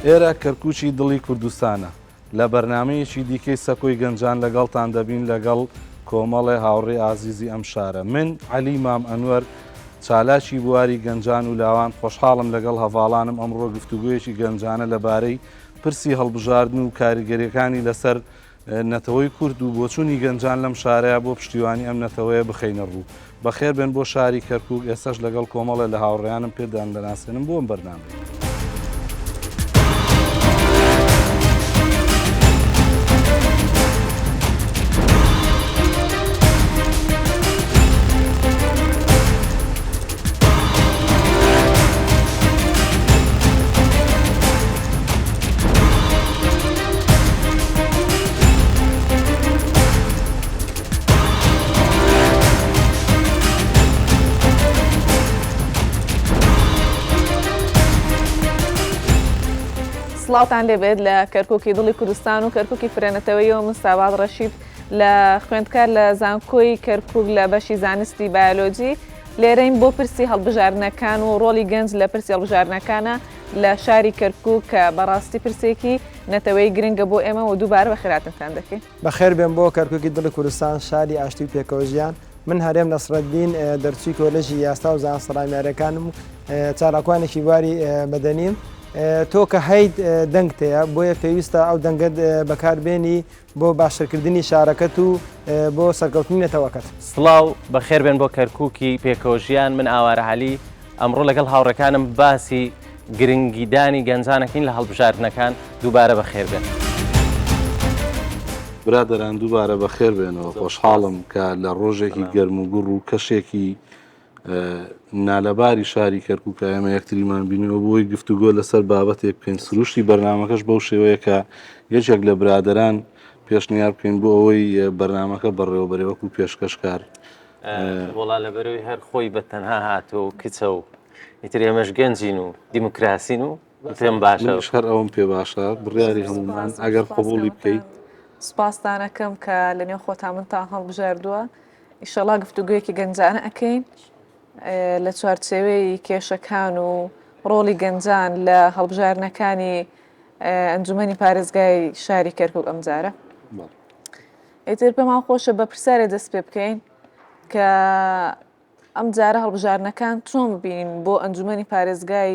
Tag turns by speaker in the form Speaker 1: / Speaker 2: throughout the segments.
Speaker 1: ئێرە کەرکووچی دڵی کوردستانە لە بەرنمەیەکی دیکەی سەکۆی گەنجان لەگەڵتان دەبین لەگەڵ کۆمەڵێ هاوڕێ ئازیزی ئەم شارە. من عەلی مام ئەنوەر چالاکی بواری گەنجان و لاوان خۆشحاڵم لەگەڵ هەڤاڵانم ئەمڕۆ گفتوگویەکی گەنجانە لەبارەی پرسی هەڵبژاردن و کاریگەریەکانی لەسەر نەتەوەی کورد و بۆچوونی گەنجان لەم شارەیە بۆ پشتیوانی ئەم نەتەوەیە بخەینە ڕوو. بەخێر بێن بۆ شاری کەرکووک. ئێستش لەگەڵ کۆمەڵە لە هاوڕێیانم پێدان دەناسێنم بۆ ئەم بەرنامەی.
Speaker 2: سڵاوتان لێبێت لە کەرکووکی دڵی کوردستان و کەرکووکی فرێنەتەوەیەوە من ساوات ڕەشید لە خوێندکار لە زانکۆی کەرکووک لە بەشی زانستی بایۆلۆجی لێرەین بۆ پرسی هەڵبژاردنەکان و ڕۆڵی گەنج لە پرسی هەڵبژاردنەکانە لە شاری کەرکووک کە بەڕاستی پرسێکی نەتەوەی گرنگە بۆ ئێمە و دووبارە بەخێراتتان دەکەین.
Speaker 3: بەخێر بێن بۆ کەرکووکی دڵی کوردستان شاری ئاشتی و پێکەوە ژیان. من هەرێم نەسرەدین دەرچووی کۆلێژی یاستا و زانستەڕامیارەکانم و چالاکوانێکی بواری مەدەنیم. تۆ کە هەیت دەنگتەیە بۆیە پێویستە ئەو دەنگت بەکاربێنی بۆ باشترکردنی شارەکەت و بۆ سەرکەوتنی نەتەوەکەت.
Speaker 4: سڵاو بەخێر بێن بۆ کەرکووکی پێکەوەژیان. من ئاوارە عەلی ئەمڕۆ لەگەڵ هاوڕەکانم باسی گرنگیدانی گەنجانەکەین لە هەڵبژاردنەکان. دووبارە بەخێر بێن.
Speaker 1: برادەران دووبارە بەخێر بێنەوە. خۆشحاڵم کە لە ڕۆژێکی گەرم و گوڕ و کەشێکی نالەباری شاری کەرکووکە ئێمە یەکتریمان بینیەوە بۆی گفتوگۆ لەسەر بابەتێک بکەین. سروشتی بەرنامەکەش بەو شێوەیە کە یەکێک لە برادەران پێشنیار بکەین بۆ ئەوەی بەرنامەکە بەڕێوەبەرێوەکو پێشکەشکار
Speaker 4: وڵا لەبەرەوەی هەر خۆی بە تەنها هاتۆ کچە و ئیتر ئێمەش گەنجین و دیموکراسین و پێم باشە
Speaker 1: هەر ئەوم پێ باشە بڕیاری هەمومان ئەگەر قبوڵی بکەیت.
Speaker 2: سپاسدانەکەم کە لەنێو خۆتان منتان هەڵبژاردووە. ئیشەڵا گفتوگویەکی گەنجانە ئەەکەین لە چوارچێوەی کێشەکان و ڕۆڵی گەنجان لە هەڵبژاردنەکانی ئەنجومەنی پارێزگای شاری کەرکووک ئەمجارە. ئیتر پێمان خۆشە بە پرسیارێ دەست پێ بکەین کە ئەم جارە هەڵبژاردنەکان چۆن ببین بۆ ئەنجومەنی پارێزگای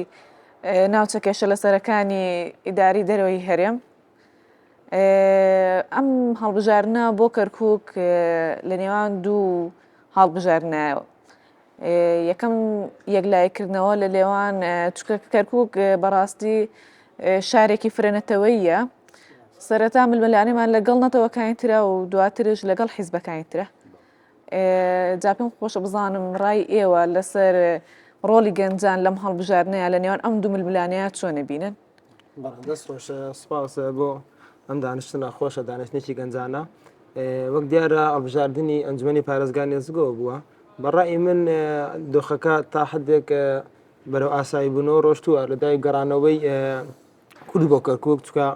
Speaker 2: ناوچە کێشە لەسەرەکانی ئیداری دەرەوەی هەرێم. ئەم هەڵبژاردنە بۆ کەرکووک لە نێوان دوو هەڵبژاردنایەوە. یەکەم یەکلایەکردنەوە لە لێوان چکە کەرکووک بەڕاستی شارێکی فرێنەتەوەیە. سەرەتا ململانێمان لەگەڵ نەتەوەکانی ترە و دواترش لەگەڵ حیزبەکانی ترە. جا پێم خۆشە بزانم ڕای ئێوە لەسەر ڕۆڵی گەنجان لەم هەڵبژاردنەیە لە نێوان ئەم دوو ململانەیە چۆنە بینن؟
Speaker 3: دەست خۆشە سپاس بۆ ئەم دانیشتنە خۆشە دانیشتێکی گەنجانە. وەک دیارە هەڵبژاردننی ئەنجومەنی پارێزگای نێزگەوە بووە. بەڕای من دۆخەکە تا حدێک بەرەو ئاسایی بوونەوە ڕۆشتووە لە دای گەڕانەوەی کورد بۆ کەرکووک چکە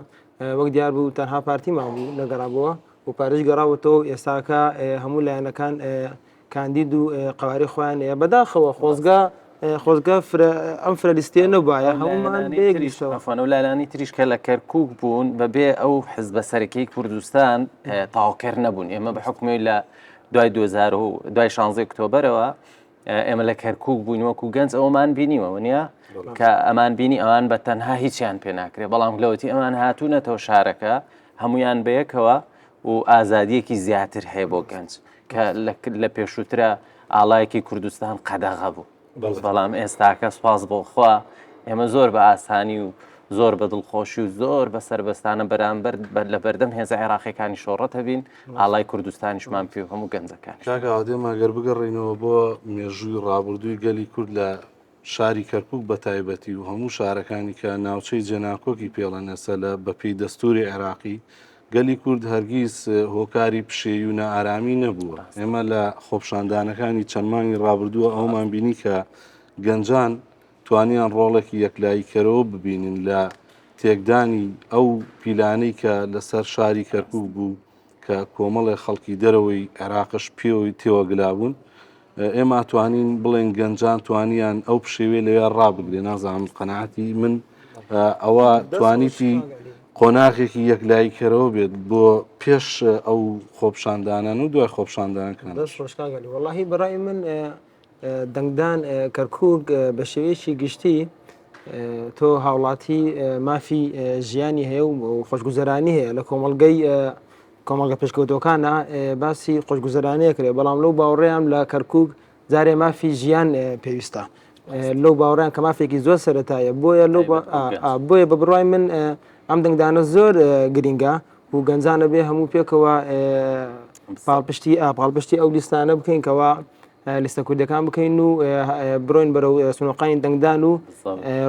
Speaker 3: وەک دیار بوو تەنها پارتی مابوو لەگەڕابەوە و پارێژ گەڕاوەتەوە ئێستاکە هەموو لایەنەکان کاندید و قواری خۆیان بەداخەوە خۆزگە ئەم فرەلیستێ نەبایە هەمومان
Speaker 4: بێگریشەوەفۆن و لالانی تریش کە لە کەرکووک بوون بەبێ ئەو حزبە سەرەکیی کوردستان تاواکەر نەبوون. ئێمە بە حکومی لە دوای 16 ئۆکتۆبەرەوە ئێمە لە کەرکووک بووین وەکو گەنج ئەومان بینیوە نیە کە ئەمان بینی ئەوان بە تەنها هیچیان پێ ناکرێت. بەڵام لەوەتی ئەمان هاتوونەتەوە شارەکە هەمویان بەیەکەوە و ئازادیەکی زیاتر هەیە بۆ گەنج کە لە پێشووترە ئاڵایەکی کوردستان قەدەغە بوو. بەڵام ئێستاکە سوپاس بۆخوا ئێمە زۆر بە ئاسانی و زۆر بە دڵخۆشی و زۆر بە سربەستانە بەرامبەر لە بەردەم هێزە عێراقیەکانی شۆڕەتە بین ئاڵای کوردستانیشمان پێ هەموو گەنجەکان.
Speaker 1: کاکە ئادێماگەر بگەڕێنەوە بۆ مێژووی ڕابردووی گەلی کورد لە شاری کەرکووک بە تایبەتی و هەموو شارەکانی کە ناوچەی جێناکۆکی پێڵەنەسە لە بەپێی دەستوری عێراقی گەلی کورد هەرگیز هۆکاری پشێوی و نائارامی نەبووە. ئێمە لە خۆپشاندانەکانی چەندمانی ڕابردووە ئەومان بینی کە گەنجان توانیان ڕۆڵێکی یەکلاییکەرەوە ببینن لە تێکدانی ئەو پیلانەی کە لەسەر شاری کەرکووک بوو کە کۆمەڵی خەڵکی دەرەوەی عێراقش پێوەی تێوەگلابوون. ئێمە توانین بڵێن گەنجان توانیان ئەو پشێوێ لەوێ ڕابگرێ. نازانم قەنەعەتی من ئەوە توانیتی قۆناغێکی یەکلاییکەرەوە بێت بۆ پێش ئەو خۆپشاندانان و دوای خۆپشاندانەکان.
Speaker 3: دەست ڕۆژکاگەلی وەڵاهی بەڕای من دەنگدان کەرکووک بە شێوەیەکی گشتی تۆ هاوڵاتی مافی ژیانی هەیە و خۆشگوزەرانی هەیە لە کۆمەڵگە پێشکەوتەکانە باسی خۆشگوزەرانەیە کرێ بەڵام لەو باوەڕێیان لە کەرکووک جارێ مافی ژیان پێویستە لەو باوەڕیان کە مافێکی زۆر سەرەتایە بۆیە بە بڕای من ئەم دەنگدانە زۆر گرینگە و گەنجانە بێ هەموو پێکەوە پاڵپشتی ئەو لیستانە بکەین کەەوە لیستە کوردەکان بکەین و بڕۆین بەرەو سنووقانی دەنگدان و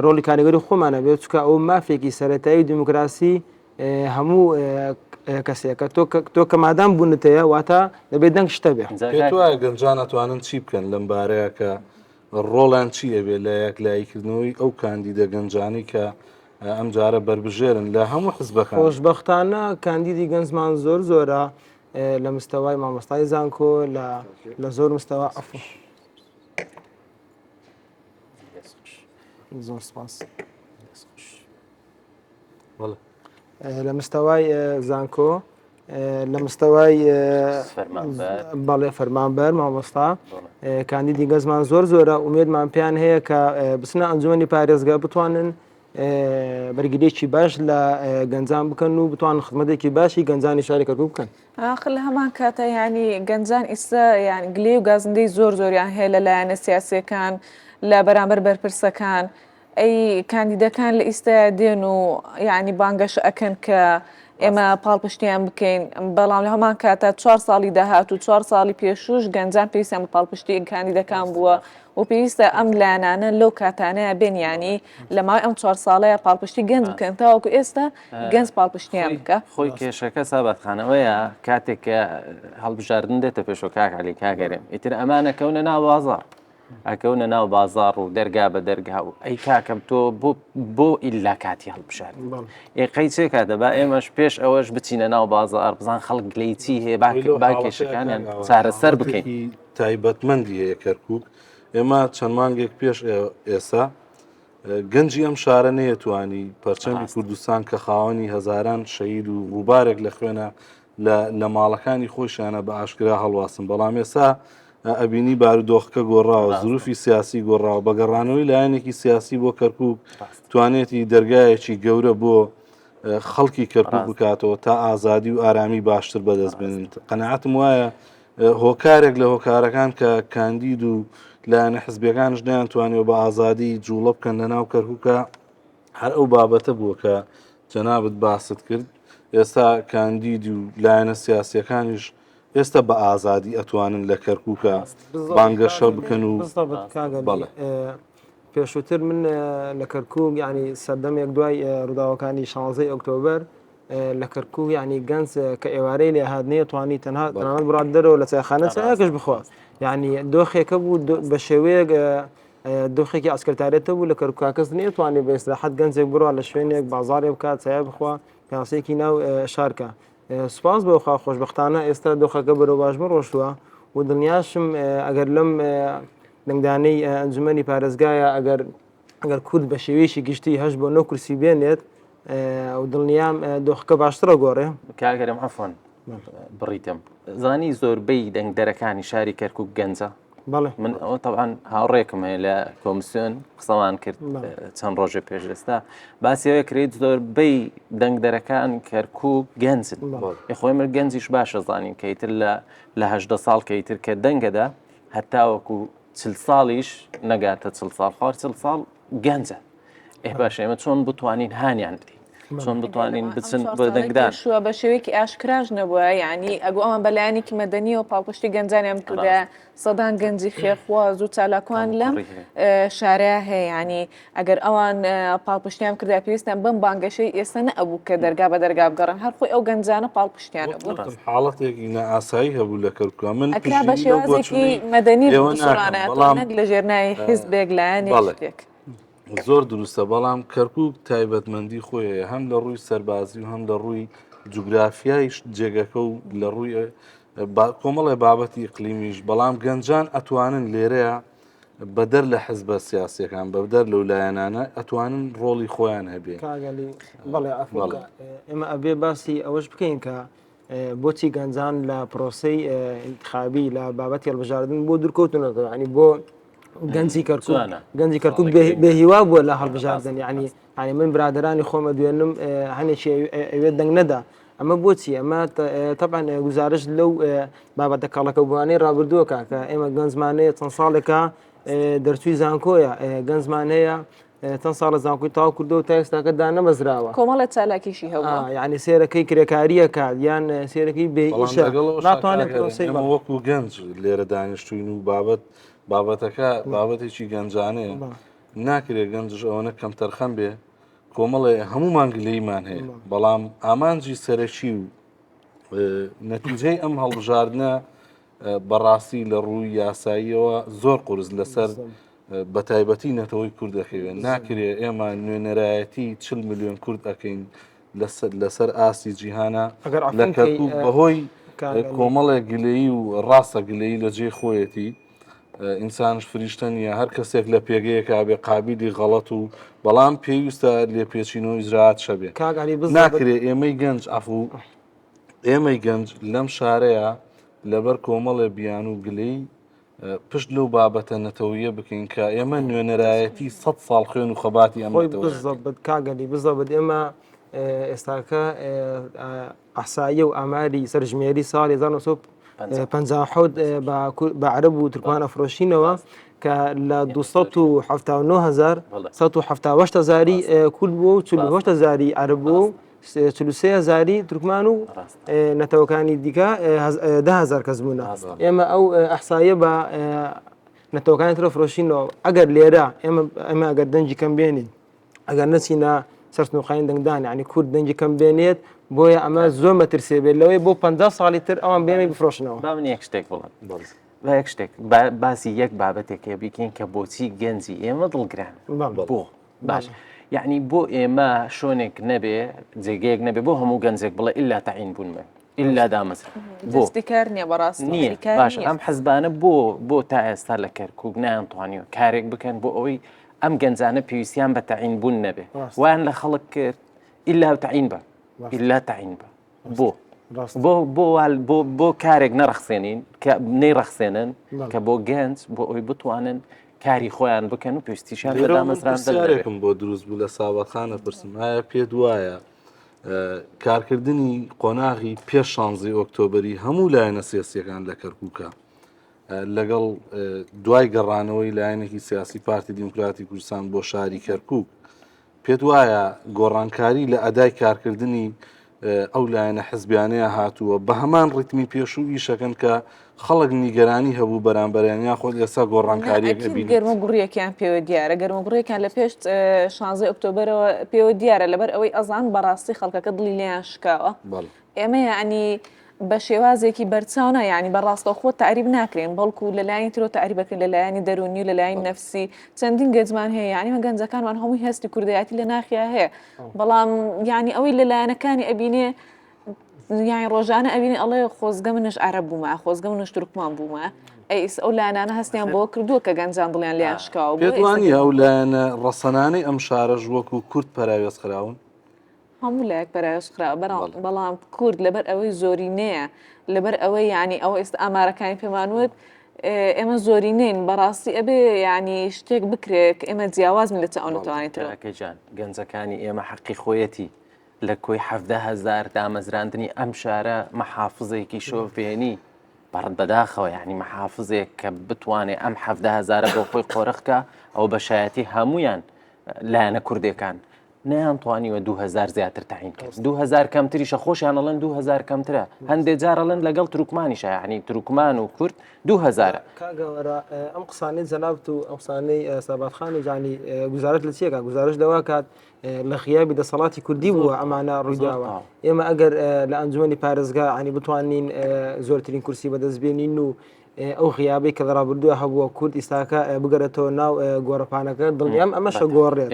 Speaker 3: ڕۆلی کاریگەری خۆمانە بێت چکە ئەو مافێکی سەرەتایی دیموکراسی هەموو کەسێکە تۆ کە مادام بوونتەیە واتە دەبێت دەنگ شتە بێ
Speaker 1: پێت وایە گەنجان ئەتوانن چی بکەن لەم بارەیە کە ڕۆڵان چیە بێت لە یەکلاییکردنەوەی ئەو کاندیدە گەنجانی کە ئەم جارە بربژێرن لە هەموو حزبەکان.
Speaker 3: خۆشبەختانە کاندیدی گەنجمان زۆرە لە مستەوای مامۆستای زانکۆ لە زۆر مستەوا زۆر سپاس لە مستەوای زانکۆ لە مستەوای بەڵێ فەرمانبەر مامۆستا کاندیدی گەنجمان زۆرە ومێدمان پێیان هەیە کە بچنە ئەنجومەنی پارێزگا بتوانن بەرگریێکی باش لە گەنجان بکەن و بتوان خزمەتێکی باشی گەنجانی شاری کەرکووک بکەن.
Speaker 2: آخر لە هەمان کاتە ینی گەنجان ئیستا یان گلێ و گازندەی زۆریان هەیە لە لایەنە سیاسیەکان لە بەرامبەر بەرپرسەکان ئەی کاندیدەکان لە ئیستا دێن و یعنی بانگەش ئەکەن کە ئێمە پاڵپشتیان بکەین بەڵام لە هەمان کاتە 4 ساڵی داهات و 4 ساڵی پێشوش گەنجان پێویستیان بە پاڵپشتی کاندیدەکان بووە و پێویستە ئەم لایەنانە لەو کاتانەیە بێنیانی لە ماوەی ئەم 4 ساڵەیە پاڵپشتی گەنج بکەن تاوەکو ئێستا گەنج پاڵپشتیان بکە.
Speaker 4: خۆی کێشەکە سابەتخانەوەیە کاتێک کە هەڵبژاردن دێتە پێشۆ کاکعلی کاگەرێم ئیتر ئەمانە کەونە ناو بازاڕ ئەکەونە ناو بازاڕ و دەرگا بە دەرگا و ئەی کاکەم تۆ بۆ ئیلا کاتی هەڵبژار ئێقەی چێ کاتەبا ئێمەش پێش ئەوەش بچینە ناو بازاڕ بزان خەڵک گلەی چی هەیە با کێشەکانیان چارەسەر بکەین.
Speaker 1: تایبەتمەندی هەیە کەرکووک ئێمە چەند مانگێک پێش ئێستا گەنجی ئەم شارە نەیەتوانی پەرچەمی کوردستان کە خاوەنی هەزاران شەهید و ڕووبارێک لە خوێنە لە ماڵەکانی خۆشیانە بە ئاشکرا هەڵواسن بەڵام ئێستا ئەبینی بارودۆخەکە گۆڕاوە زروفی سیاسی گۆڕاوە بەگەڕانەوەی لایەنێکی سیاسی بۆ کەرکووک توانێتی دەرگایەکی گەورە بۆ خەڵکی کەرکووک بکاتەوە تا ئازادی و ئارامی باشتر بەدەست بێنن. قەنەعەتم وایە هۆکارێک لە هۆکارەکان کە کاندید و لایەنە حزبیەکانش نەیانتوانێت بە ئازادی جوڵە بکەن لە ناو کەرکووکە هەر ئەو بابەتە بووە کە جەنابەت باست کرد ئێستا کاندید و لایەنە سیاسیەکانیش ئێستا بە ئازادی ئەتوانن لە کەرکووکە بانگەشە بکەن و
Speaker 3: بەڵێ پێشووتر من لە کەرکووک ینی سەردەمێک دوای ڕووداوەکانی 16 ئۆکتۆبەر لە کەرکووک ینی گەنج کە ئێوارەی لێ هاتنەیە توانی تەنها تەنانەت بڕات دەرەوە لە چایخانە چایەکەش بخوا ینی دۆخێکە بوو بە شێوەیەک دۆخێکی ئەسکەرتارێتە بوو لە کەرکووک کەس نێتوانێت بە ئێستراحەت گەنجێک بڕوا لە شوێنێک بازارێ بکات چایە بخوا پیاسەیەکی ناو شارکە. سپاس بەوخوا خۆشبەختانە ئێستا دۆخەکە بەرەو باشبە ڕۆشتووە و دڵنیاشم ئەگەر لەم دەنگدانەی ئەنجومەنی پارێزگایە ئەگەر کورد بە شێوەیەکی گشتی هەش بۆ 9 کورسی بێنێت و دڵنیام دۆخەکە باشترە گۆڕێ.
Speaker 4: کاگەرم عەفوان بڕیتم زانی زۆربەی دەنگدەرەکانی شاری کەرکووک گەنجە من ئەوە طبعاً هاوڕێکم هەیە لە کۆمیسیۆن قسەمان کرد چەند ڕۆژێ پێشدەستا باسیەوە کرێت زۆربەی دەنگدەرەکان کەرکووک گەنجن خۆی من گەنجیش باشە زانین کە ئیتر لە 18 ساڵ کە ئیتر کە دەنگەدا هەتاوەکو 40 ساڵیش نەگاتە 40 ساڵ خوار 40 ساڵ گەنجە باشە ئێمە چۆن بتوانین هانیان بدەین چۆن بتوانین بچن بە دەنگدان
Speaker 2: شووە بە شێوەیەکی ئاشکراژ نەبووە یعنی ئەگو ئەمە بەلایەنێکی مەدەنی و پاڵپشتی گەنجانیان کردە سەدان گەنجی خێرخواز و چالاکوان لەم شارەیە هەیە ینی ئەگەر ئەوان پاڵپشتیان کردا پێویستیان بەم بانگەشەی ئێستا نەبوو کە دەرگا بە دەرگا بگەڕن هەر خۆی ئەو گەنجانە پاڵپشتیانە بوو
Speaker 1: حاڵەتێکی نائاسایی هەبوو لە کەرکووک من
Speaker 2: ئەکرا بە شێوازێکی مەدەنی بسوڕانەیە لە ژێرنای حیزبێک لایەنێک
Speaker 1: زۆر دروستە بەڵام کەرکووک تایبەتمەندی خۆیە هەم لە ڕووی سەربازی و هەم لە ڕووی جوگرافیایش جێگەکە و لە ڕووی کۆمەڵێ بابەتی ئیقلیمیش بەڵام گەنجان ئەتوانن لێرەیە بەدەر لە حزبە سیاسیەکان بەدەر لەو لایەنانە ئەتوانن ڕۆڵی خۆیان هەبێ.
Speaker 3: کاگەلی بەڵێ ئەفڵکە ئێمە ئەبێ باسی ئەوەش بکەین کە بۆچی گەنجان لە پرۆسی انتخابی لە بابەتی هەڵبژاردن بۆ دوورکەوتنەوە ینی بۆ گەنجی کەرکووک بێهیوا بووە لە هەڵبژاردن ینی من برادرانی خۆمە دوێنم هەنێکی ئەوێت دەنگ نەدا ئەمە بۆچی ئەمە تەبان گزارش لەو بابەتە کاڵەکەوبووانەی ڕابردووەکە کە ئێمە گەنجمانەیە چەند ساڵێکە دەرچووی زانکۆیە گەنجمانەیە چەند ساڵە زانکۆی تاو کردو و تا ئێستاکە دانەمەزراوە
Speaker 2: کۆمەڵە چالاکیشی هەبووە
Speaker 3: یعنی سێرەکەی کرێکاریە کات یان سێرەکەی بێئیشە ناتوانێت
Speaker 1: وەکو گەنج لێرە دانیشتوین و بابەتەکە بابەتێکی گەنجانەیە ناکرێت گەنجش ئەوەنە کەم تەرخەم بێ کۆمەڵێ هەمومان گلەیمان هەیە بەڵام ئامانجی سەرەکی و نەتیجەی ئەم هەڵبژاردنە بەڕاستی لە ڕووی یاساییەوە زۆر قورس لەسەر بە تایبەتی نەتەوەی کورد دەکەوێت ناکرێت ئێمە نوێنەرایەتی 40 ملیۆن کورد ئەەکەین لەسەر ئاسی جیهانە لە کەرکووک بەهۆی کۆمەڵێک گلەیی و ڕاستە گلەیی لە جێ خۆیەتی ئینسانش فریشتە نیە هەر کەسێک لە پێگەیەکە بێ قابلی غەڵەت و بەڵام پێویستە لێپێچینەوە ئیجرات شەبێ ناکرێت ئێمەی گەنج ئەفوو ئێمەی گەنج لەم شارەیە لەبەر کۆمەڵێ بیان و گلەی پشت لەو بابەتە نەتەویە بکەین کە ئێمە نوێنەرایەتی 100 ساڵ خوێن و خەباتی
Speaker 3: ئەمەبێت کاگەلی بزەبێت ئێمە ئێستاکە ئەحساییە و ئاماری سەرژمێری ساڵی 1950 بە عەرەب و تورکمان ئەفرۆشینەوە کە لە 279,178 کورد بوو و 48,000 عەرەب بوو 43,000 تورکمان و نەتەوەکانی دیکە 10,000 کەس بوونە ئێمە ئەو ئەحساییە بە نەتەوەکانی ترە فرۆشینەوە ئەگەر لێرە ئێمە ئەگەر دەنجی کەم بێنین ئەگەر نەچینە سەرنووقانی دەنگدان ینی کورد دەنجی کەم بێنێت بۆیە ئەمە زۆر مەترسێ بێت لەوەی بۆ 50 ساڵی تر ئەوان بێنی بفرۆشنەوە
Speaker 4: با من یەک شتێک بڵێم بە یەک شتێک باسی یەک بابەتێکە بیکەین کە بۆچی گەنجی ئێمە دڵگران بۆ باش یعنی بۆ ئێمە شوێنێک نەبێ جێگەیەک نەبێ بۆ هەموو گەنجێک بڵێ ئللا تەعین بوونمە ئللا دامەزر
Speaker 2: دەستیکار نییە بەڕاستی
Speaker 4: نییە باش ئەم حەزبانە بۆ تا ئێستا لە کەرکووک نایانتوانیوە کارێک بکەن بۆ ئەوەی ئەم گەنجانە پێویستیان بە تەعین بوون نەبێ ویان لە خەڵک کرد ئللا تەعین بە ئللا تەعین بە بۆ کارێک نەرەخسێنین کە نەیڕەخسێنن کە بۆ گەنج بۆ ئەوی بتوانن کاری خۆیان بکەن و پێویستیشان بە دامەزراندنێکم
Speaker 1: بۆ دروست بوو لە سابەخانە پرسم ئایا پێت وایە کارکردنی قۆناغی پێش 16 ئۆکتۆبری هەموو لایەنە سیاسیەکان لە کەرکووکە لەگەڵ دوای گەڕانەوەی لایەنێکی سیاسی پارتی دیموکراتی کوردستان بۆ شاری کەرکووک پێت وایە گۆڕانکاری لە ئەدای کارکردنی ئەو لایەنە حزبیانەیە هاتووە بە هەمان ڕیتمی پێشوو ئیشەکەن کە خەڵک نیگەرانی هەبوو بەرامبەریان خۆ ئێستا گۆڕانکاریەک
Speaker 2: گەرمە گوڕیەکیان پێوە دیارە گەرمە گوڕیەکان لە پێش 16 ئۆکتۆبرەوە پێوە دیارە لەبەر ئەوەی ئەزان بەڕاستی خەڵکەکە دڵی لیان شکاوە ئێمە یعنی بە شێوازێکی بەرچاونە یعنی بەڕاستەوخۆ تعریب ناکرێن بەڵکو لەلایەنی ترۆ تعریبەکەن لەلایەنی دەرونی و لەلایەن نەفسی چەندین گەنجمان هەیە یعنی مە گەنجەکانمان هەمووی هەستی کوردایەتی لە ناخیا هەیە بەڵام یعنی ئەوەی لەلایەنەکانی ئەبینێ یانی ڕۆژانە ئەبینی ئەڵێ خۆزگە منش عەرەب بوومە خۆزگە منش تورکمان بوومە ئەیس ئەو لایەنانە هەستیان بۆ کردووە کە گەنجان دڵیان لیان شکاوە
Speaker 1: پێتوانی ئەو لایەنە ڕەسەنانەی ئەم شارەژ وەکو کورد پەراوێز خراون
Speaker 2: هەموو لایەک پەراوێز خرا بەڵام کورد لەبەر ئەوەی زۆرینەیە لەبەر ئەوەی یعنی ئەوە ئێستا ئامارەکانی پێمانوت ئێمە زۆرینین بەڕاستی ئەبێ ینی شتێک بکرێت ئێمە جیاوازم لە ئەو نتوانێتەوەکەجان
Speaker 4: گەنجەکانی ئێمە حەقی خۆیەتی لە کۆی 17,000 دامەزراندنی ئەم شارە مەحافزێکی شۆفێنی بەڕەت بەداخەوە یعنی مەحافزێک کە بتوانێت ئەم 17,000 بۆ خۆی قۆرەخکە ئەو بەشایەتی هەمویان لایەنە کوردەکان نەیانتوانیوە 2,000 زیاتر تەعین کرد 2,000 کەمتریشە خۆشیان ئەڵێن 2,000 کەمترە هەندێک جارەڵێن لەگەڵ تروکمانیشە یعنی تروکمان و کورد 2,000
Speaker 3: کاگەوەرە ئەم قسانەی جەنابەت و ئەم قسانەی ساباتخانی جانی گزارەت لە چیەکە گزارش لەوە کات لە خیابی دەسەڵاتی کوردی بووە ئەمانە ڕوویداوە ئێمە ئەگەر لە ئەنجومەنی پارێزگا عنی بتوانین زۆرترین کورسی بەدەستبێنین و ئەو غیابەی کە ڕابردووە هەبووە کورد ئیستاکە بگەرێتەوە ناو گۆڕەپانەکە دڵنیام ئەمەشە گۆڕێت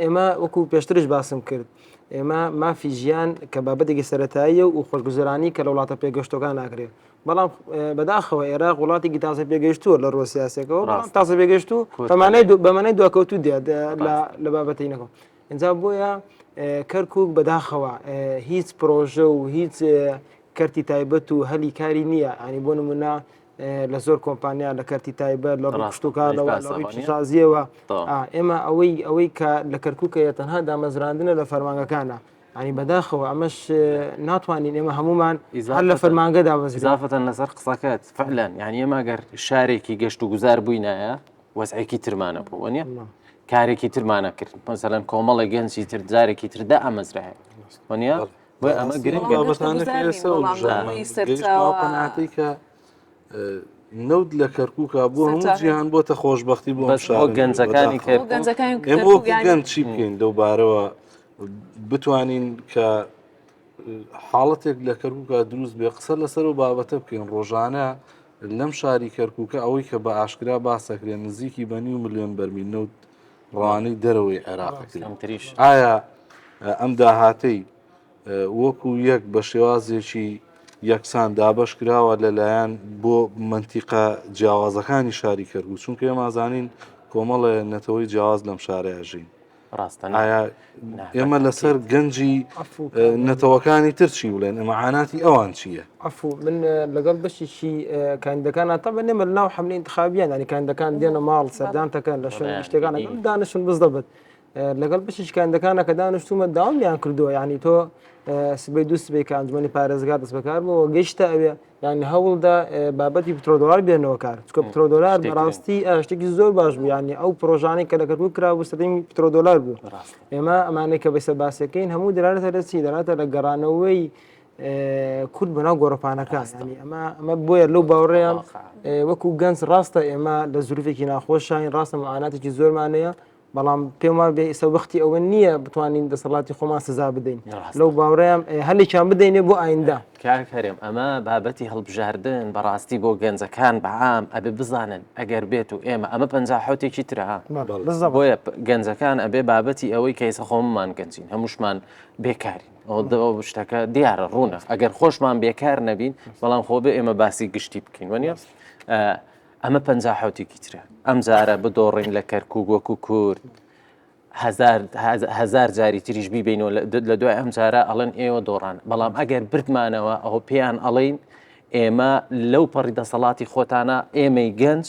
Speaker 3: ئێمە وەکو پێشترش باسم کرد ئێمە مافی ژیان کە بابەتێکی سەرەتاییە و خۆشگوزەرانی کە لە وڵاتە پێگەشتەکان ناکرێت بەڵام بەداخەوە عێراق وڵاتێکی تازە پێگەیشتووە لە ڕۆ سیاسەکەەوە بەڵام
Speaker 4: ڕاست.
Speaker 3: تازە پێگەیشتوو بەمانای دواکەوتو دێت لە بابەتینەکە اینجا بۆیە کەرکک بەداخەوە هیچ پرۆژە و هیچ کەرتی تایبەت و هەلی کاری نییە ئەنی بۆ نمونە لە زۆر کۆمپانیا لە کەرتی تایبەت لە ڕۆشتوکارەوە شازیەوە ئێمە ئەوەی کە لە کەرککە تەنها دامەزراندنە لە فەرمانگەکانە ینی بەداخەوە ئەمەش ناتوانین ئێمە هەمومان هەر لە فەرمانگەدا
Speaker 4: زافەتەن لەسەر قسەکەت فعلەن یعنی ئێمە گەر شارێکی گەشت و گوزار بووینایە وەزعێکی ترمانە بوو وەنیە کارێکی ترمانە کرد مەسەلەن کۆمەڵی گەنجی تر جارێکی تردا ئەمەزرای وەنیە بۆ ئەمە گرنگە
Speaker 1: قەناعەتی کە نەود لە کەرکووکە بۆ هەموو جیهان بۆتە خۆشببختی بۆ
Speaker 4: گەنجەکانی
Speaker 1: ئێمە گەنج چی بکەین لەوبارەوە بتوانین کە حاڵەتێک لە کەرکووکە دروست بێ قسە لەسەر و بابەتە بکەین ڕۆژانە لەم شاری کەرکووکە ئەوەی کە بە ئاشکرا باسەکرێن نزیکی بە 9 ملیۆن بەرمیل نەوت ڕوانەی دەرەوەی عێراقیش ئایا ئەم داهاتەی وەکو یەک بە شێوازێکی یەکسان دابش کراوە لەلایەن بۆ منتیقە جیاوازەکانی شاری کەرکووک چونکە ئێمەزانین کۆمەڵە نەتەوەی جیاواز لەم شارەژین ئایا ئێمە لەسەر گەنجی نەتەوەکانی ترچی بڵێن ئەمەعاناتی ئەوان چییە؟
Speaker 3: ئەفو من لەگەڵ بەشیشی کاندەکانە تا بەنێمە ناو حملی انتخابیان ینی کاندەکان دێنە ماڵ سەردانتەکان لە شوێن شتەکان دانشن بزدەبێت لەگەڵ بەشیش کاندەکانە کە دانیشتومە داوامیان کردووە ینی تۆ سبەی دوو سبەی کە ئەنجومەنی پارێزگار دەست بەکاربەوە گەیشتە ئەوێ ینی هەوڵدا بابەتی پترۆدۆلار بێنەوە کار چکە پترۆدۆلار بەڕاستی شتێکی زۆر باش بوو ینی ئەو پرۆژانەی کە لە کەرکووک کرابوو سەدەمی پترۆدۆلار بوو ئێمە ئەمانەی کە بەسە باسەکەین هەموو دەراتە لە چی دەراتە لە گەڕانەوەی کورد بەناو گۆڕەپانەکان ینی ئەمە بۆیە لەو باوەڕێیان وەکو گەنج ڕاستە ئێمە لە زروفێکی ناخۆشین ڕاستە معاناتێکی زۆرمانەیە بەڵام پێم وایە بێ ئێستا وەختی ئەوە نییە بتوانین دەسەڵاتی خۆمان سزا بدەین لەو باوەڕێیان هەلێکیان بدەینێ بۆ ئایندا
Speaker 4: کارکەرێم ئەمە بابەتی هەڵبژاردن بەڕاستی بۆ گەنجەکان بەعام ئەبێ بزانن ئەگەر بێت و ئێمە ئەمە پەنجاحوتێکی ترها بۆیە گەنجەکان ئەبێ بابەتی ئەوەی کە ئێستا خۆممان گەنجین هەمووشمان بێکارین ئەو شتەکە دیارە ڕوونە ئەگەر خۆشمان بێکار نەبین بەڵام خۆ بێ ئێمە باسی گشتی بکەین وەنیە ئەمە پەنجاحوتێکی ترە ئەم جارە بدۆڕین لە کەرکووک وەکو کورد هزار جاری تریش بیبینەوە لە دوای ئەم جارە ئەڵەن ئێوە دۆڕان بەڵام ئەگەر بردمانەوە ئەوە پێیان ئەڵین ئێمە لەو پەڕی دەسەڵاتی خۆتانە ئێمەی گەنج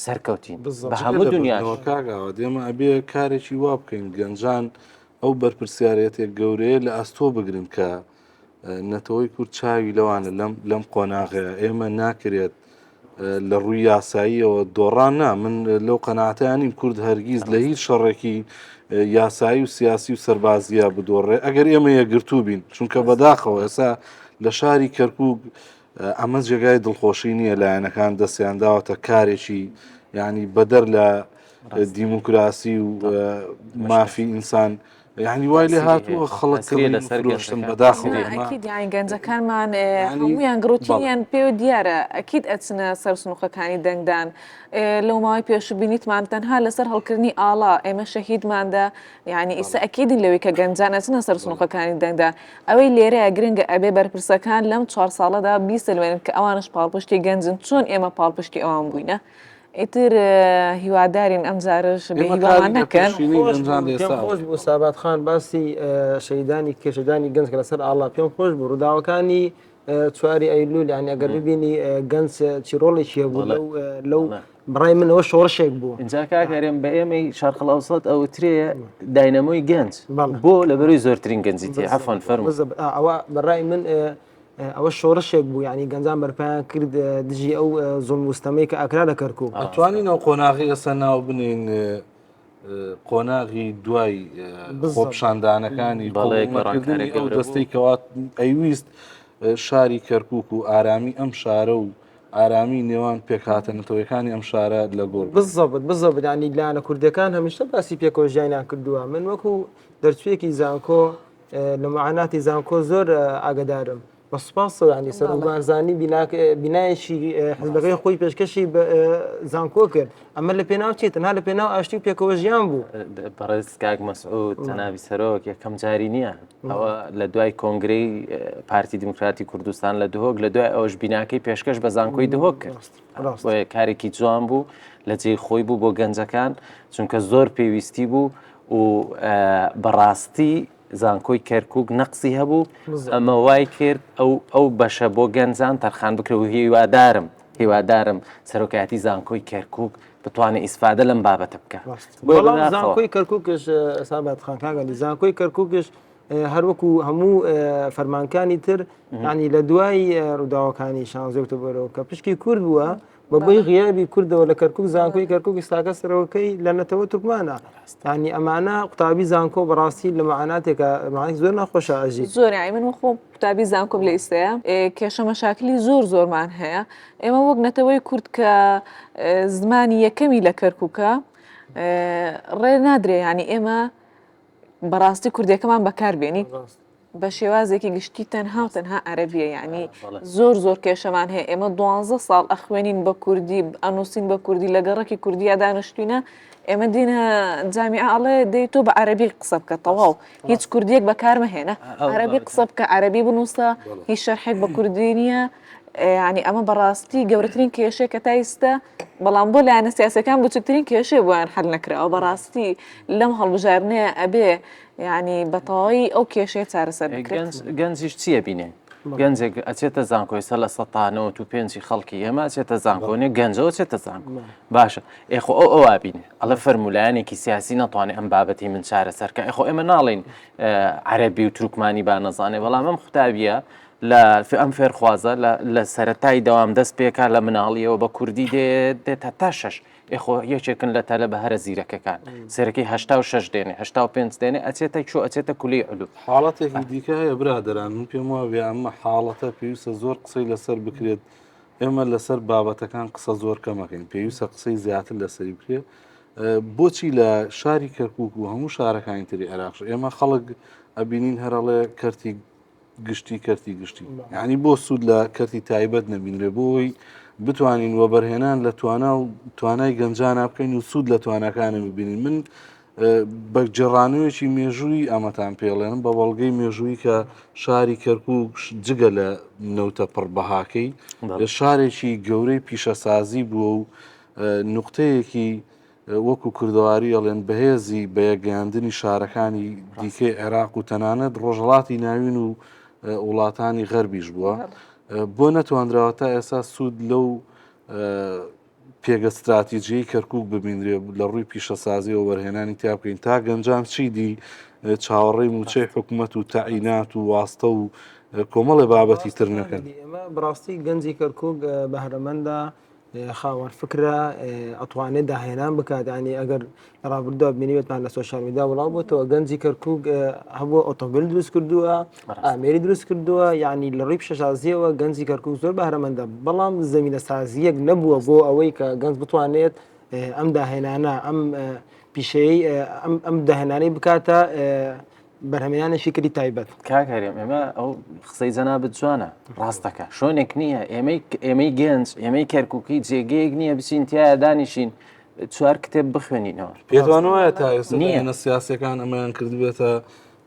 Speaker 4: سەرکەوتین بە هەموو دنیاەوە
Speaker 1: کاگاوە دێمە ئەبێ کارێکی وا بکەین گەنجان ئەو بەرپرسیارەتێک گەورەیە لە ئەستۆ بگرن کە نەتەوەی کورد چاوی لەوانە لەم قۆناغەیە ئێمە ناکرێت لە ڕووی یاساییەوە دۆڕان نا من لەو قەناعەتیانیم کورد هەرگیز لە هیچ شەڕێکی یاسایی و سیاسی و سەربازیە بدۆڕێ ئەگەر ئێمە یەکگرتوو بین چونکە بەداخەوە ئێستا لە شاری کەرکووک ئەمە جێگای دڵخۆشی نییە لایەنەکان دەستیان داوەتە کارێکی ینی بەدەر لە دیموکراسی و مافی ئینسان یعنی وای لێ هاتووە خەڵەتکردی لەسەرگەشتن بەداخەوە
Speaker 2: ئەکیدیان گەنجەکانمان هەمویان گرۆتینیان پێ و دیارە ئەکید ئەچنە سەر سنووقەکانی دەنگدان لەو ماوەی پێشبینیتمان تەنها لەسەر هەڵکردنی ئاڵا ئێمە شەهیدماندا یعنی ئیسا ئەکیدین لەوەی کە گەنجان ئەچنە سەر سنووقەکانی دەنگدا ئەوەی لێرەیە گرنگە ئەبێ بەرپرسەکان لەم 4 ساڵەدا بیسەلوێنن کە ئەوانش پاڵپشتی گەنجن چۆن ئێمە پاڵپشتی ئەوان بووینە ئیتر هیوادارین ئەم جارش بێهیوامان نەکەن
Speaker 3: خۆش بوو سابات خان باسی شەیدانی کێشەدانی گەنج کە لەسەر ئاڵا پێم خۆش بوو ڕووداوەکانی 4 ئەیلول یانی ئەگەر ببینی گەنج چیرۆڵێکی هەبوو لەو بڕای منەوە شۆڕشێک بوو
Speaker 4: اینجا کاکەرێم بە ئێمەی شەرقل ئەوسەد ئەوترێ داینەمۆی گەنج بۆ لەبەروی زۆرترین گەنجی تێ عەفوان فەرموو
Speaker 3: ئەوە بەڕای من ئەوە شۆڕشێک بوو ینی گەنجان بەرپیان کرد دژی ئەو زۆن وستەمەی کە ئاکرا لە کەرکووک
Speaker 1: ئەتوانین ئەو قۆناغی ئەسە ناو بنین قۆناغی دوای خۆپشاندانەکانی ئەو دەستەی کەوات ئەیویست شاری کەرکووک و ئارامی ئەم شارە و ئارامی نێوان پێکهاتەنەتەوەیەکانی ئەم شارە لە گۆڕ
Speaker 3: بزەبت ینی لایەنە کوردەکان هەمیشە باسی پێکۆژیانیان کردووە من وەکو دەرچوێکی زانکۆ لە معاناتی زانکۆ زۆر ئاگدارم بەسپاس ینی سەربارزانی بینایشی حزبەکەی خۆی پێشکەشی زانکۆ کرد ئەمە لە پێناو چێت تەنها لە پێناو ئاشتی و پێکەوە ژیان بوو
Speaker 4: بەڕێز کاک مەسعود جەنابی سەرۆک یەکەم جاری نییە ئەوە لە دوای کۆنگرەی پارتی دموکراتی کوردستان لە دهۆک لە دوای ئەوش بیناکەی پێشکەش بە زانکۆی دهۆک کرد بۆیە کارێکی جوان بوو لە جێی خۆی بوو بۆ گەنجەکان چونکە زۆر پێویستی بوو و بەڕاستی زانکۆی کەرکووک نەقسی هەبوو ئەمە وای کرد ئەو بەشە بۆ گەنجان تەرخان بکرێ و هیوادارم سەرۆکایەتی زانکۆی کەرکووک بتوانێت ئیسفادە لەم بابەتە بکە
Speaker 3: زانکۆی کەرکووکش سابات خانکاگەلی زانکۆی کەرکووکش هەروەکو هەموو فەرمانکانی تر ینی لە دوای ڕووداوەکانی 16 ئۆکتۆبرەوە کە پشکی کورد بووە بەبووی غیابی کوردەوە لە کەرکووک زانکۆی کەرکووک ئێستاکە سەرەوەکەی لە نەتەوە تورکمانە ینی ئەمانە قوتابی زانکۆ بەڕاستی لە مەعاناتێکە زۆر نەخۆشە ئەژی
Speaker 2: زۆر من خۆ قوتابی زانکۆم لە ئیسەیە کێشە مەشاکلی زۆرمان هەیە ئێمە وەک نەتەوەی کورد کە زمانی یەکەمی لە کەرکووکە ڕێ نادرێ ینی ئێمە بەڕاستی کوردەکەمان بەکاربێنی بە شێوازێکی گشتی تەنها عەرەبیە یعنی زۆر کێشەمان هەیە ئێمە 12 ساڵ ئەخوێنین بە کوردی ئەنووسین بە کوردی لە گەڕەکی کوردیا دانیشتوینە ئێمە دینە جامیعاڵێ دەی تۆ بە عەرەبی قسە بکە تەواو هیچ کوردیەک بەکارمەهێنە عەرەبی قسە بکە عەرەبی بنووسە هیچ شەرحێک بە کوردی نییە ینی ئەمە بەڕاستی گەورەترین کێشەیە کە تا ئێستا بەڵام بۆ لایەنە سیاسەکان بچووکترین کێشەیە بۆیان حەل نەکراوە بەڕاستی لەم هەڵبژارنەیە ئەبێ ینی بەتەواوی ئەو کێشەیە چارەسەر بکرێت
Speaker 4: گەنجیش چییە بینێ گەنجێک ئەچێتە زانکۆی سە لە 195 خەڵکی ئێمە ئەچێتە زانکۆنێ گەنجەوە چێتە زانکۆ باشە ئێخۆ ئەوە بینێ ئەڵە فەرمولایەنێکی سیاسی نەتوانێت ئەم بابەتی من چارەسەرکە ئێخۆ ئێمە ناڵین عەرەبی و تورکمانی با نەزانێ بەڵام ئەم قوتابیە لە ئەم فێرخوازە لە سەرەتای دەوام دەست پێکا لە مناڵیەوە بە کوردی دێتە تا 6 ئێخۆ یەکێکن لە تەلە بە هەرە زیرەکەکان سەرەکەی 86 دێنێ 85 دێنێ ئەچێتە چۆ ئەچێتە کولی علوم
Speaker 1: حاڵەتێکی دیکە هەیە برادەران من پێم وایە بێ ئەمە حاڵەتە پێویستە زۆر قسەی لەسەر بکرێت ئێمە لەسەر بابەتەکان قسە زۆر کەمەکەین پێویستە قسەی زیاتر لەسەری بکرێت بۆچی لە شاری کەرکووک و هەموو شارەکانی تری عێراق ئێمە خەڵک ئەبینین هەرەڵێ کەرتی گشتی یعنی بۆ سوود لە کەرتی تایبەت نەبینرێ بۆی بتوانین وەبەرهێنان لە توانای گەنجانە بکەین و سوود لە توانەکانە ببینین من بە جێڕانوویەکی مێژووی ئەمەتان پێڵێنم بە بەڵگەی مێژووی کە شاری کەرکووک جگە لە نەوتە پڕبەهاکەی لە شارێکی گەورەی پیشەسازی بووە و نوقتەیەکی وەکو کوردەواری ئەڵێن بەهێزی بە یەکگەیاندنی شارەکانی دیکەی عێراق و تەنانەت ڕۆژهەڵاتی ناوین و وڵاتانی غەربیش بووە بۆ نەتوانراوە تا ئێستا سوود لەو پێگە استراتیژیەی کەرکووک ببینرێ لە ڕووی پیشەسازی و وەرهێنانی تا بکەین تا گەنجان چیدی چاوەڕێی موچەی حکوومەت و تەعینات و واستە و کۆمەڵی بابەتی تر نەکەن
Speaker 3: ئێمە بەڕاستی گەنجی کەرکووک بەهرەمەندە خاوەن فکرە ئەتوانێت داهێنان بکات ینی ئەگەر ڕابردووە بینیوێتمان لە سۆشال میدیا وڵاو بۆتەوە گەنجی کەرکووک هەبوو ئۆتۆمبیل دروست کردووە ئامێری دروست کردووە ینی لە ڕووی پیشەسازیەوە گەنجی کەرکووک زۆر بەهرەمەندە بەڵام زەمینە سازیەک نەبووە بۆ ئەوەی کە گەنج بتوانێت ئەم داهێنانە ئەم پیشەی ئەم داهێنانەی بکاتە بەرهەمێنانی کردی تایبەت
Speaker 4: کاکاریم ئێمە ئەو قسەی جەنابەت جوانە ڕاستەکە شۆنێک نییە ئێمەی گەنج ئێمەی کەرکووکی جێگەیەک نییە بچین تایە دانیشین چوار کتێب بخوێنینەوە
Speaker 1: پێتوان وایە تا ئێستا سیاسەکان ئەمەیان کردبێتە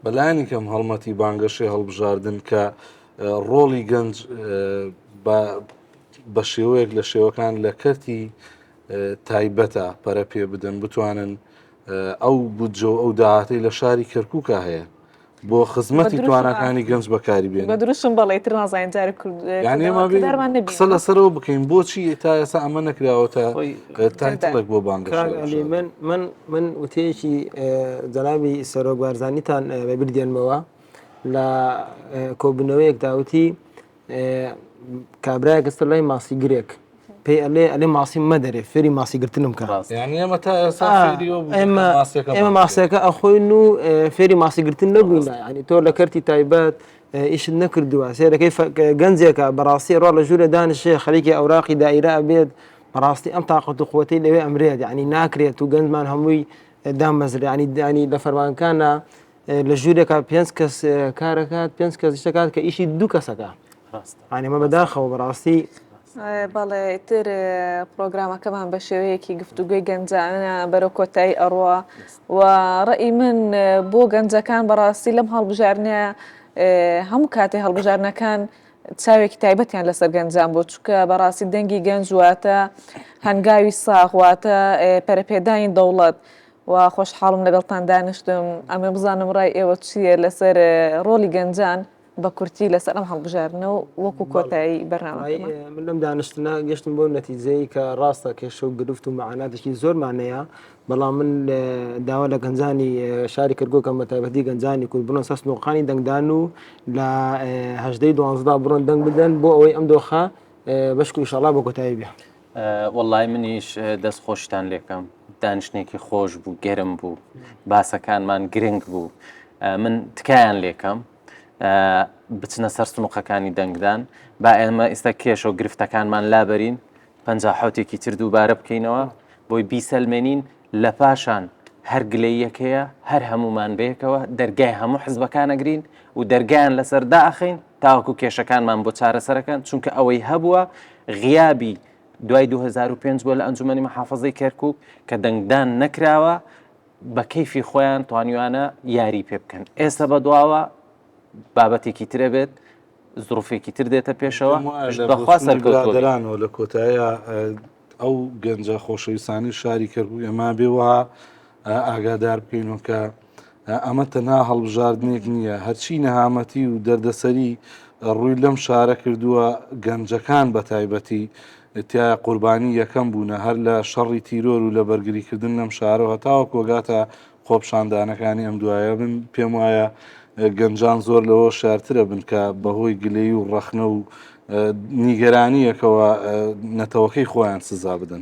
Speaker 1: بەلایانی کەم هەڵمەتی بانگەشەی هەڵبژاردن کە ڕۆڵی گەنج بە شێوەیەک لە شێوەکان لە کەرتی تایبەتە پەرە پێ بدەن بتوانن ئەو بودجە و ئەو داهاتەی لە شاری کەرکووکە هەیە بۆ خزمەتی توانەکانی گەنج بەکاری بێن
Speaker 2: بە دروستم بەڵێتر نازانین جارێک
Speaker 1: قسە لەسەرەوە بکەین بۆچی تا ئێستا ئەمە نەکراوەتە تایتڵێک بۆ بانگەشی
Speaker 3: من وتەیەکی جەنابی سەرۆک بارزانیتان بەبردێنمەوە لە کۆبنەوەیەک داوتی کابرایە گەستە لای ماسی گرێک پێی ئەلێ ماسی مەدەرێ فێری ماسیگرتنم کە ئێمە ماسیەکە ئەخۆین و فێری ماسیگرتن نەبووینە ینی تۆ لە کەرتی تایبەت ئیشت نەکردووە سێرەکەی گەنجێکە بەڕاستی ڕۆ لە ژوورە دانیشێ خەریکی ئەوراقی دائیرە ئەبێت بەڕاستی ئەم تااقەت و قوتەی لەوێ ئەمرێت ینی ناکرێت و گەنجمان هەمووی دامەزر ینی لە فەرمانکانە لە ژوورێکە 5 کەس کارەکات 5 کەس شتەکات کە ئیشی 2 کەسەکە ینی مە بەداخەوە بەڕاستی
Speaker 2: بەڵێ تر پرۆگرامەکەمان بە شێوەیەکی گفتوگوی گەنجانە بەرەو کۆتایی ئەڕوە و ڕێی من بۆ گەنجەکان بەڕاستی لەم هەڵبژارنە هەموو کاتێ هەڵبژارنەکان چاوێکی تایبەتیان لەسەر گەنجان بۆ چکە بەڕاستی دەنگی گەنج واتە هەنگاوی ساغواتە پەرەپێدانی دەوڵەت و خۆشحاڵم لەگەڵتان دانیشتم ئەمێ بزانم ڕای ئێوە چییە لەسەر ڕۆلی گەنجان بە کورتی لەسەر ئەم هەڵبژارنەوە وەکو کۆتایی بەرنامە
Speaker 3: من لەم دانیشتنا گەشتم بۆ نەتیجەی کە ڕاستە کێشە و گرفت و مەعاناتێکی زۆرمانەیە بەڵام من داوا لە گەنجانی شاری کەرکووکەم بە تایبەتی گەنجانی کورد بڕۆن سەس نوقانی دەنگدان و لە هەژدەی دوانزدا بڕۆن دەنگ بدەن بۆ ئەوەی ئەم دۆخە بەشک و ئینشاڵڵا بۆ کۆتایی بێ
Speaker 4: وەڵای منیش دەست خۆشتان لێکم دانیشتێکی خۆش بوو گەرم بوو باسەکانمان گرنگ بوو من تکایان لێکم بچنە سەر سنووقەکانی دەنگدان با ئێمە ئێستا کێشە و گرفتەکانمان لابەرین 50 تر دووبارە بکەینەوە بۆی بیسەلمێنین لە پاشان هەر گلەیەکەیە هەر هەمومان بەیەکەوە دەرگای هەموو حزبەکان ئەگرین و دەرگایان لەسەر داخین تاوەکو کێشەکانمان بۆ چارەسەرەکەن چونکە ئەوەی هەبووە غیابی دوای 2005 بۆ لە ئەنجومەنی مەحافەزەی کەرکووک کە دەنگدان نەکراوە بە کەیفی خۆیان توانیوانە یاری پێ بکەن ئێستا بە دواوە بابەتێکی ترە بێت زروفێکی تر دێتە پێشەوە بەخوا
Speaker 1: سەرکەوتەرانەوە لە کۆتایە ئەو گەنجە خۆشەویستانی شاری کەرکووک ئێمە بێوە ئاگادار بکەینەوە کە ئەمە تەنها هەڵبژاردنێک نییە هەرچی نەهامەتی و دەردەسەری ڕووی لەم شارە کردووە گەنجەکان بە تایبەتی تایە قوربانی یەکەم بوونە هەر لە شەڕی تیرۆر و لە بەرگریکردن لەم شارەوە تاوە کۆگاتە خۆپشاندانەکانی ئەم دوایە من پێم وایە گەنجان زۆر لەوە شارترە بن کە بەهۆی گلەی و ڕەخنە و نیگەرانیەکەوە نەتەوەکەی خۆیان سزا بدەن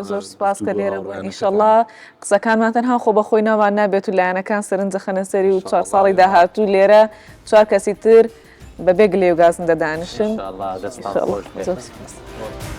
Speaker 2: زۆر سپاس کە لێرە بوون ئینشەڵڵا قسەکانمان تەنها خۆ بە خۆی ناوان نابێت و لایەنەکان سەرنجە خەنەسەری و 4 ساڵی داهاتوو لێرە 4 کەسی تر بەبێ گلێ و گازن دەدانیشن.
Speaker 4: ئینشاءالله دەستان خۆش بێت.